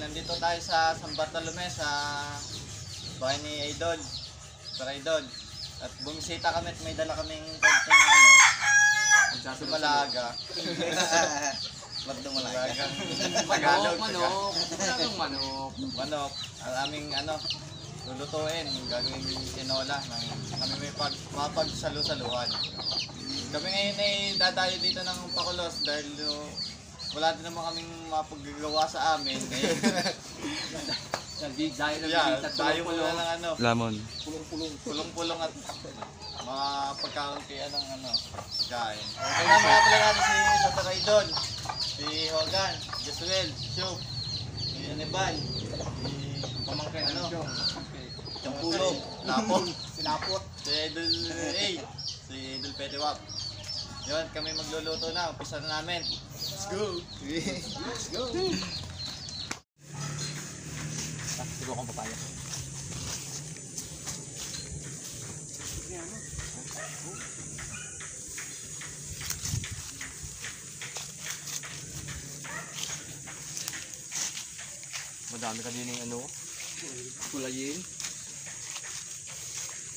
nandito tayo sa San Bartolome sa bahay ni Idol, Sir Idol. At bumisita kami at may dala kaming konting dumalaga. Dumalagang Tagalog. Manok. Ang aming lulutuin, gagawin tinola ng kami may mapagsalu-saluhan. Kami ngayon ay dadayo dito ng Pakulos dahil wala din naman kaming mapaggagawa sa amin. Tayo muna ng lamon. Pulong-pulong at mga pagkauntian ng pagkain. Okay na mga pala natin si Sir Idol, si Hogan, Josuel, Shuk, si Aniban, si pamangkin Champulong, Sinapot, si Idol A, si Idol Petiwap. Yun, kami magluluto na, umpisa na namin. Let's go! Let's go! Siguro kong papaya. Madami ka din yung kulayin.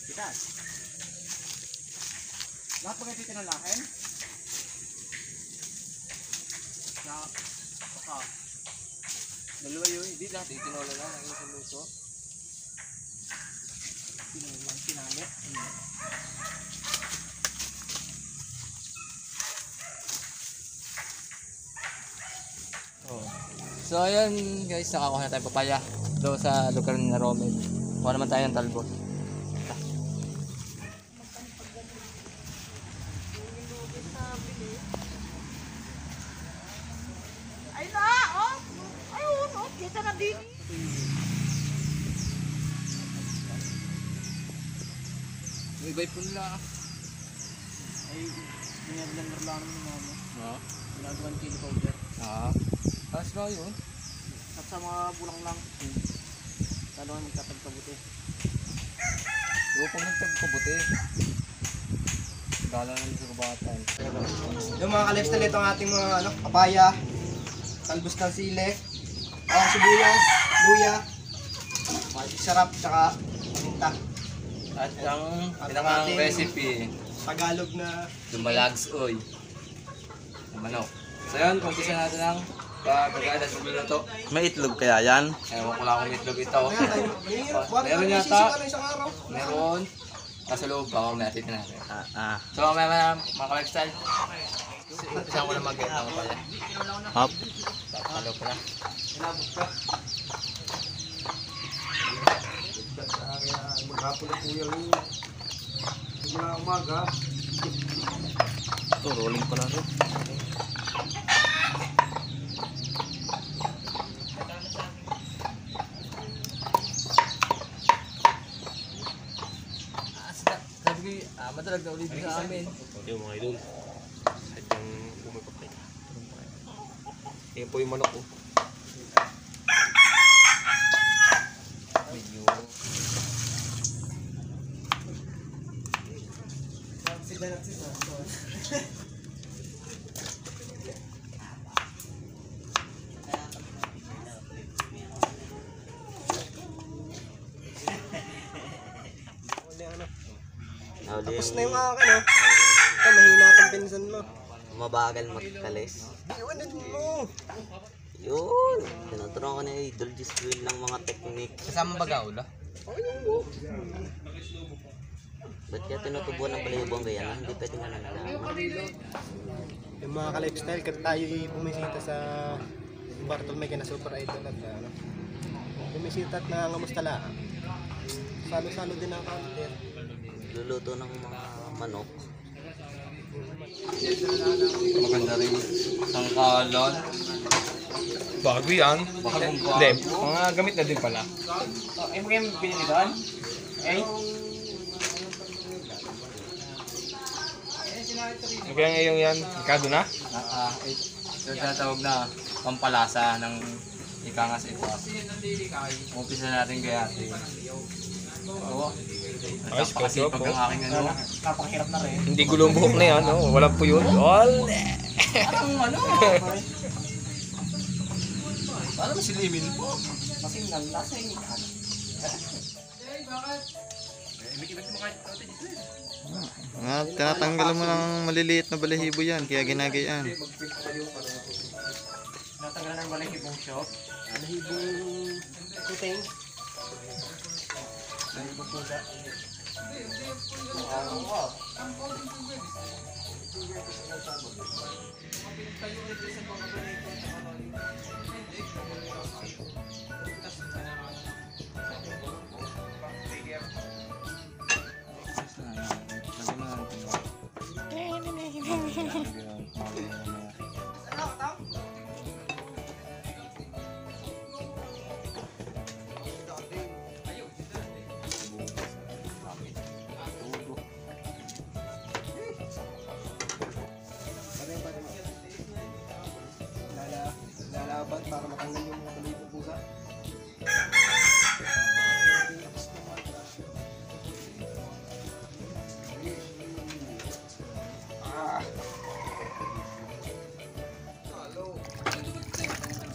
Bitas. Lahat ba kayo tinalakin? Baka. Dalawa yun, hindi lahat itinola lang ang isang luto. Pinamit. Oh. So ayan guys, nakakuha na tayo papaya doon sa lugar ni Romel. Kuha naman tayo ng talbos. Ay na, oh! Ayun, oh! Kita na din. May bay po nila. Ay, binaglander lang ng mama. Oo. Ginagawan chili powder. Tapos ba yun? At sa mga bulang lang. Lalo nga magkatagkabuti. Oo, kung nagtagkabuti. Gala na sa kabatan. Yung mga ka-lifestyle, ito ang ating mga papaya, talbos ng sili, sibuyas, luya, sarap, tsaka paminta. At ang pinakang recipe, Tagalog na dumalags oy. Ang manok. So yun, kumpisa natin ang pagkakada sa luto. May itlog kaya yan? Ewan ko lang kung may itlog ito. Meron yata. Meron. Nasa loob pa, huwag natin natin. So mga ka-lifestyle, isang ko na mag-get ako pala. Hop. Halo pala. maghapon na po yung mula umaga. Ito, rolling pala ito. Sabi ko, madalag na ulit sa amin. Yung mga idol. At yung umipapay. Yan po yung manok ko. Medyo. Tapos na yung akin, oh. Ito, mahina itong pinsan mo. Mabagal magkalis. Iwan mo. Yun. Tinuturuan ko ni Idol Giswil ng mga technique. Kasama ba gaula? Ba't kaya tinutubuan ng balibong ganyan? Hindi pwede nga nalalaman. Yung mga ka-lifestyle, kaya tayo bumisita sa Bartolome kaya na Super Idol at bumisita at nangangamusta lang. Salo-salo din ang counter. Luluto ng mga manok. Maganda rin ang kalon. Bago yan. Baka Hindi, mga gamit na din pala. Ay mo kayong pinili doon? Eh? Kaya ngayon yan, kado na? Ito tatawag na pampalasa ng ikangas ito. Umpisa natin kaya ito. Oo. Ayos, Napakasipag kasip, ang aking ano. Napakahirap na rin. Hindi gulong buhok na yan, oh. Walang puyod. All! Parang ano? Ano ba silimin mo? Kasing nang lasa yung Tinatanggal mo ng maliliit na balahibo yan, kaya ginagayaan. natanggalan ng balahibong shop. Balahibong puting. Balahibong pusa. Lalaban para matanggal yung mga balahibong pusa.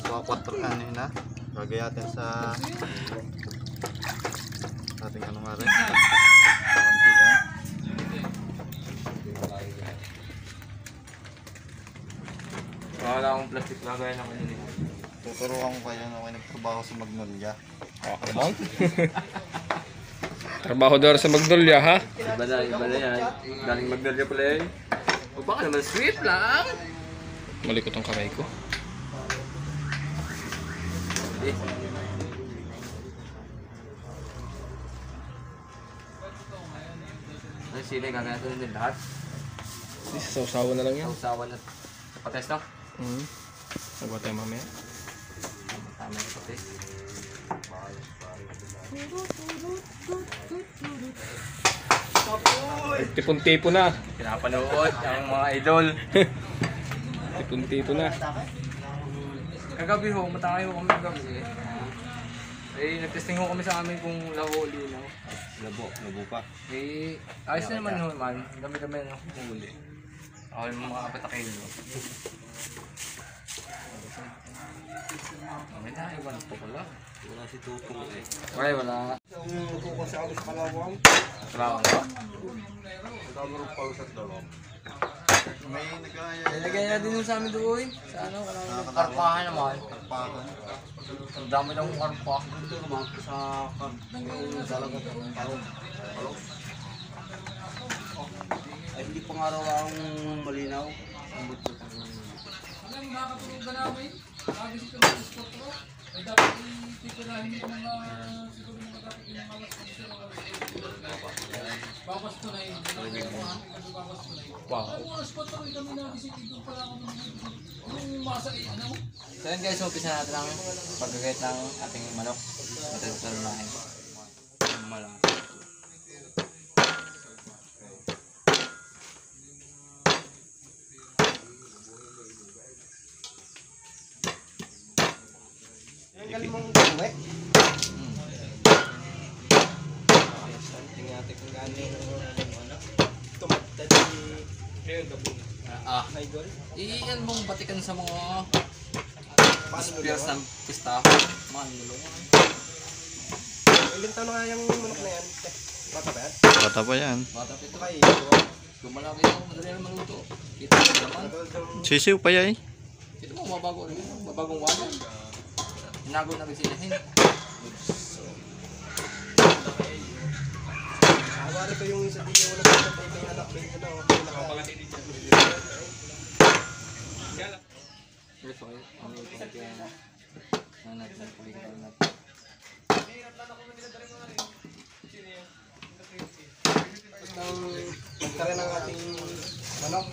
So, 4 ano yun ha? Gagayatin sa ating ano nga rin. Konti ha? Wala akong plastic lagay na kanina. Tuturuan ko kayo na ako nagtrabaho sa Magnolia. Trabaho daw sa Magnolia, ha? Iba na yan. Galing Magnolia pala eh. O baka naman sweet lang. Malikot ang kamay ko. Eh. Ay, sila gagawin din lahat. Sausawan na lang yan. Sausawan at pates no? Nagawa tayo mamaya. Tama yung pates. Tipon-tipo na. Pinapanood ang mga idol. Tipon-tipo na. Kagabi ho, matangay ho kami kagabi eh. Eh, nag-testing ho kami sa amin kung lahuli na. Labo pa. Eh, ayos na naman ho man. Dami-dami na huli. Ako yung mga kapatakilo. May na, iwan po pala. Wala si Tutong eh. Okay, wala. Tuko sa ako sa kalawang. Wala ka ba? May nagaya. Nilagay na din yung sa amin doon. Sa ano, wala karpahan naman. Karpahan. Ang dami ng karpa. Ito naman sa dalagat ng tao. Ay hindi pa nga raw ang malinaw. Ang buto pa rin. Wow. So yun guys, umpisa natin ang paggagayat ng ating manok. Ating talunahin. Malaki. Ang galing mong gawin eh. Tingnan natin kung gaano yung tumatad idol. Iyan mong batikan sa mga Paano spears nagawa? ng pistaho. Mga nilungan. Ilan taon na nga yung manok na yan? Bata ba yan? Bata pa yan. Bata pa ito. Ay, Gumalaki ito. Madali na maluto. Kita mo naman. Sisiw pa yan eh. Ito mo, mabago rin. Mabagong wanan. Hinago na rin sila. awari ko yung isa dito wala pa tayo may anak din na oh. Yes, okay. Ano yung pagkakaya na natin pagkakaya natin. Pagtara ng ating manok.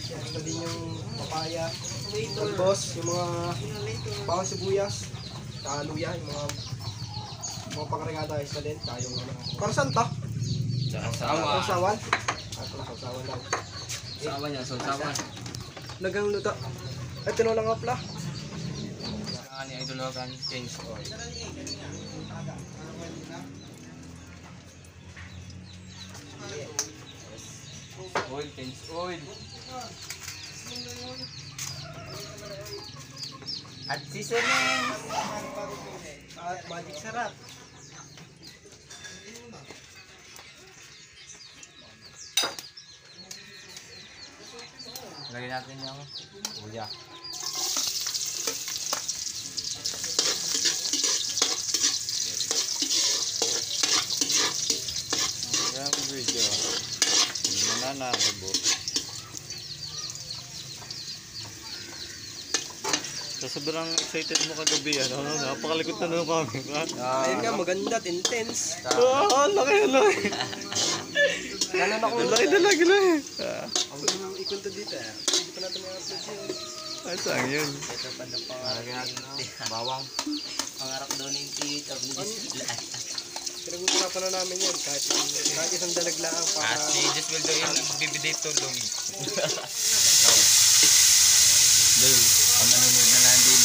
Ito din yung papaya, talbos, yung mga bawang sibuyas, kaluya, yung mga pangkarigata ayos na din. Yung ano. Para saan to? Sawa. Sausawan? Para sausawan daw. Sawa niya, so sawa. Lagang luto. Ay, tinulang nga pala. Kailangan ni Idol Logan, change oil. Oil, change oil. At seasoning. At magic sarap. Lagyan natin yung luya. Ang video. Hindi na nakakabot. So, sobrang excited mo kagabi, ano? Napakalikot na ng camera. Ayun nga, maganda at intense. Oh, laki. Kanan ako. Laki. Ang ikunto dito eh. Hindi pa natin ma-upload yun. Ay, saan yun? Ito pa na pa. Lagyan natin ng bawang. Pangarap daw na yung tita ni Giswell. Pinag-uusapan na namin yun. Kahit isang dalag lang para... At si Giswell daw yung bibidate tulong. Dahil, ang manunod na lang din.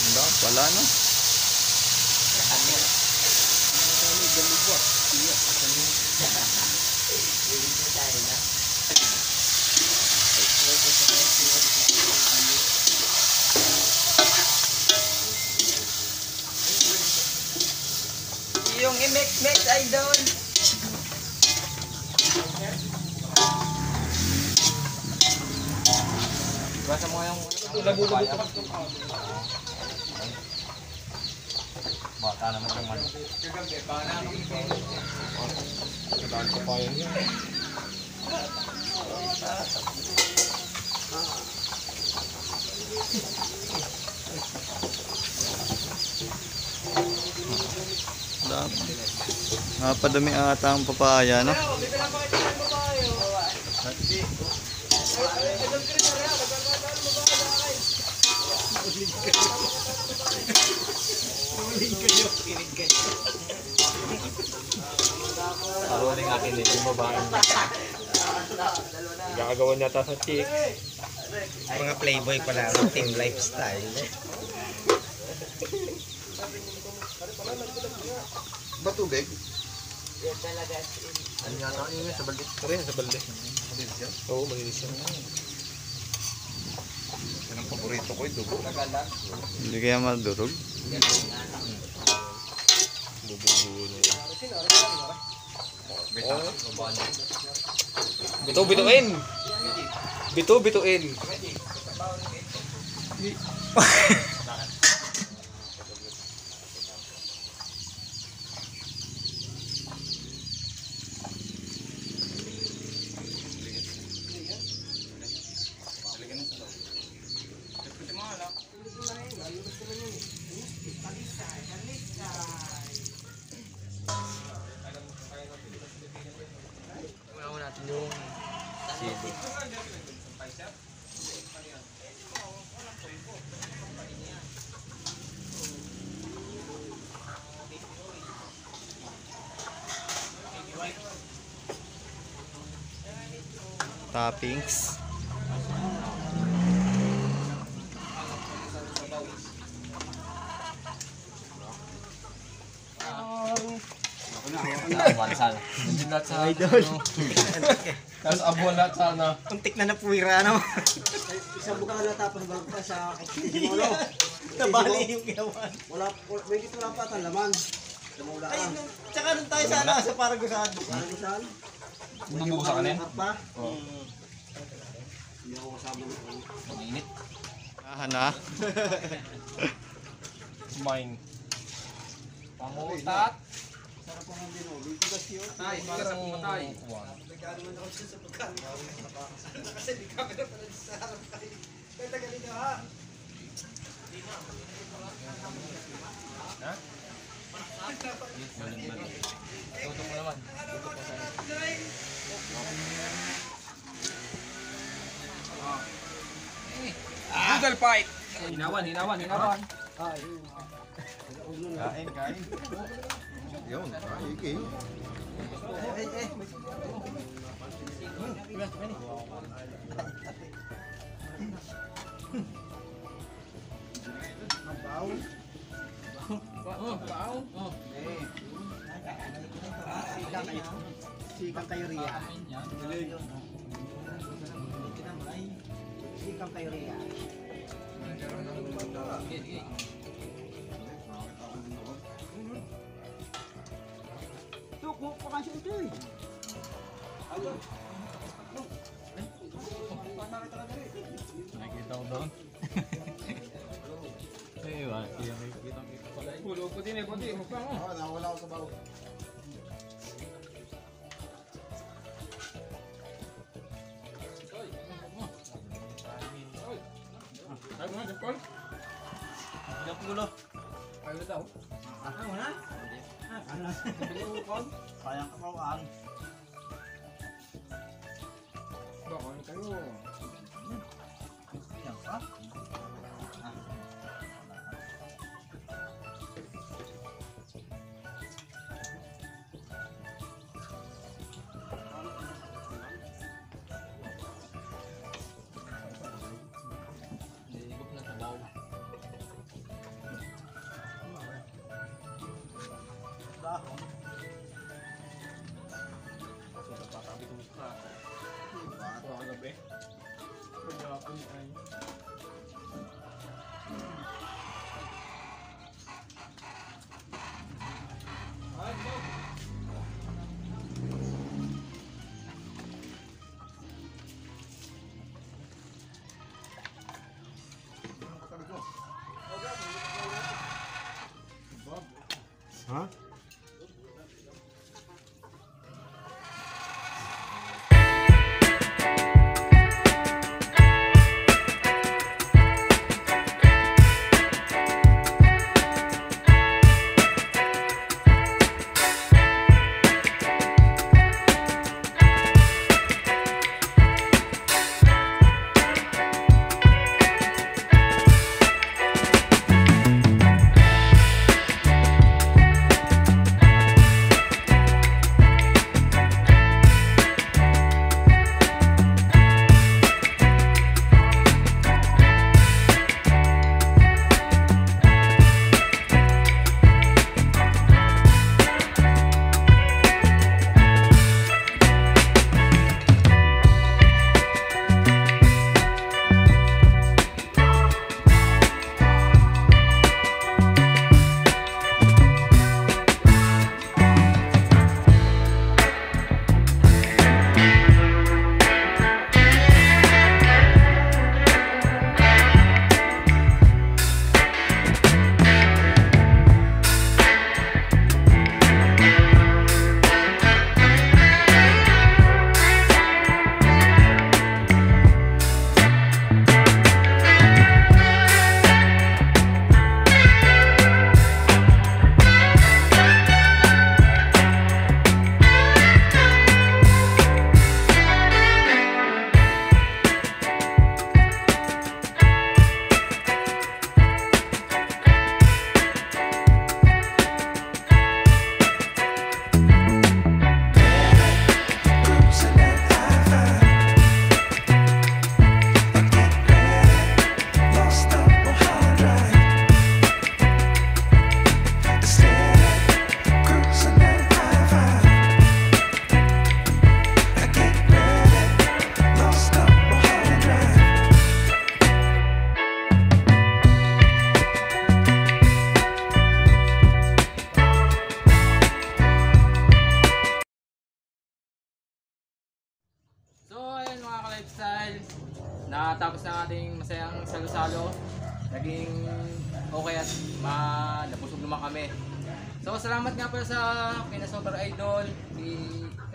Hindi, wala no? Yung i-mix idol. Basta mo yung labo-labo. Bata naman yung manok. Kadaan pa pa yun. Napadami ata ang papaya, no? Aruan yung akin eh, yung babae. Gagawan yata sa chick. Mga playboy pala. Team lifestyle. Ba tubig? Ano yata yun sa balde? Kaya sa balde. Oo, malinis yan. Yan ang paborito ko ito. Hindi kaya madurog? Bubuo na yan. Bituin! Bituin! Unawa natin yung sili. Toppings. Mansal. Hindi lahat sa Idol. Tapos abuan lahat sana. Untik na napuwira, no? Isang buka na tapos bago pa sa Siguro. Nabali yung ginawa. May gito lang pa at laman. Tumula Ay, ka. tsaka nung tayo sana sa Paragusan. Parang saan? Bubusa ka rin? Pa? Hindi ako kasama ng Mainit. Hana. Mine. Pamutat. sarap po ng dino. Bibigas yun. Tay, para sa pumatay. Nagano man ako siya sa pagkain. Kasi di kami na pala sa harap tayo. Kaya tagalin ka ha. Tutok mo naman. Google fight! Hinawan. Kain. Yun, okay. Sikang kayo rin yan. Ito, kuha kasi ito eh. Nakikita ko doon. Ay, wala. Kita pala. Pulo ko din eh, konti. Oo, nawala ako sa bawo. Ay, mga Japon. Yung pulo. Ayaw daw. Ano na? Sayang kapawaan. Baka ano kayo. Yan pa. Higop na sabaw. Dahon. Ito ang gabi. Pagkakapon ay. Ha? lifestyle. Natapos na ating masayang salo-salo. Naging okay at napusog naman kami. So salamat nga pala sa kina Super Idol, kay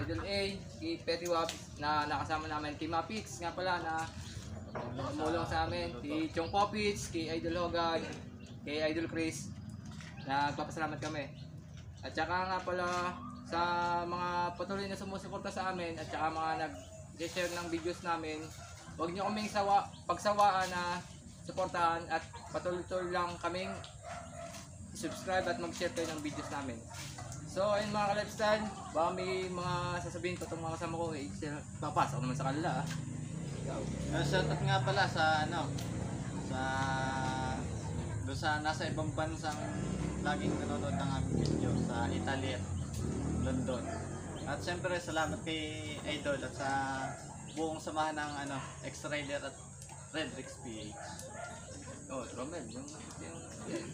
Idol A, kay Petty Wabs na nakasama namin, kay Mapix nga pala na tumulong sa amin, kay Chong Popits, kay Idol Hogan, kay Idol Chris. Nagpapasalamat kami. At saka nga pala sa mga patuloy na sumusuporta sa amin at saka mga nag-share ng videos namin, huwag nyo kaming pagsawaan na suportahan at patuloy lang kaming subscribe at mag-share kayo ng videos namin. So ayun mga ka-lifestyle, baka may mga sasabihin ko itong mga kasama ko, papasok naman sa kanila. Shoutout nga pala sa doon sa nasa ibang bansang laging nanonood ng aming video sa Italy at London. At syempre salamat kay Idol at sa buong samahan ng X-Rider at Redrix PH. Oh, Romel, yung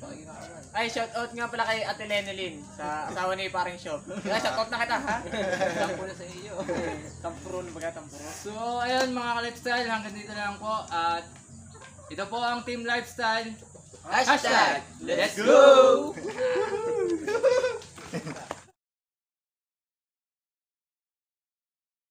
pakikakawan. Ay, shoutout nga pala kay Ate Lenelyn sa asawa ni Paring Shop. Kaya shoutout na kita, ha? Tampo na sa iyo. Tampuro na baga, tampuro. So, ayun mga ka-lifestyle, hanggang dito na lang po. At ito po ang Team Lifestyle. Hashtag, let's go!